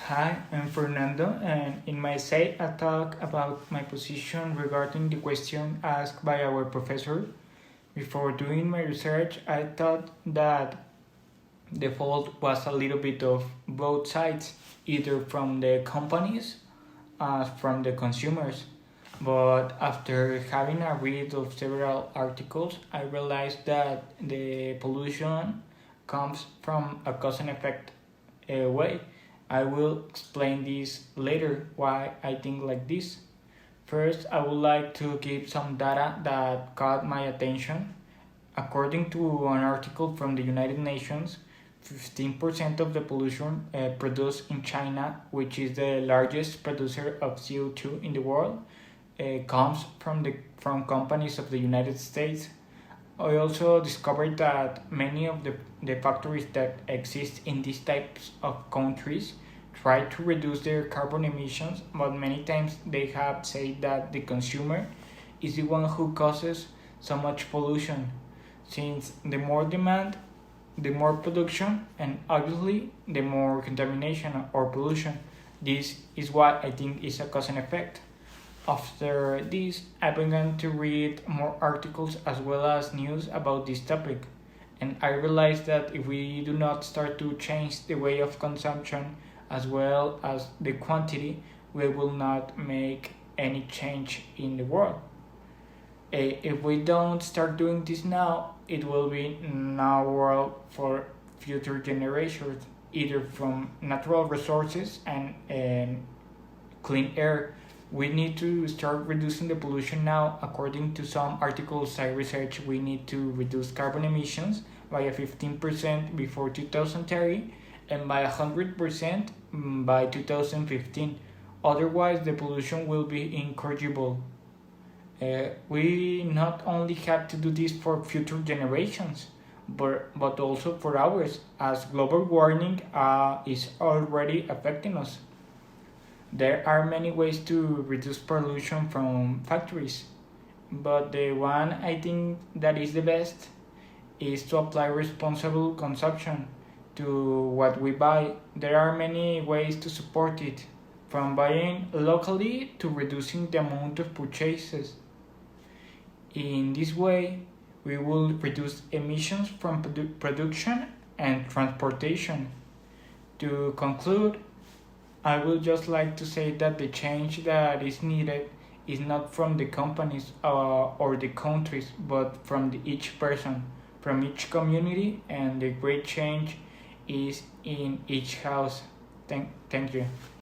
Hi, I'm Fernando, and in my say, I talk about my position regarding the question asked by our professor. Before doing my research, I thought that the fault was a little bit of both sides, either from the companies as from the consumers. But after having a read of several articles, I realized that the pollution comes from a cause and effect way. I will explain this later why I think like this. First, I would like to give some data that caught my attention. According to an article from the United Nations, 15% of the pollution produced in China, which is the largest producer of CO2 in the world, comes from companies of the United States. I also discovered that many of the factories that exist in these types of countries try to reduce their carbon emissions, but many times they have said that the consumer is the one who causes so much pollution, since the more demand, the more production, and obviously the more contamination or pollution. This is what I think is a cause and effect. After this, I began to read more articles as well as news about this topic, and I realized that if we do not start to change the way of consumption as well as the quantity, we will not make any change in the world. If we don't start doing this now, it will be no world for future generations, either from natural resources and clean air. We need to start reducing the pollution now. According to some articles I researched, we need to reduce carbon emissions by a 15% before 2030 and by 100% by 2015. Otherwise, the pollution will be incorrigible. We not only have to do this for future generations, but also for ours, as global warming is already affecting us. There are many ways to reduce pollution from factories, but the one I think that is the best is to apply responsible consumption to what we buy. There are many ways to support it, from buying locally to reducing the amount of purchases. In this way, we will reduce emissions from production and transportation. To conclude, I would just like to say that the change that is needed is not from the companies or the countries, but from each person, from each community, and the great change is in each house. Thank you.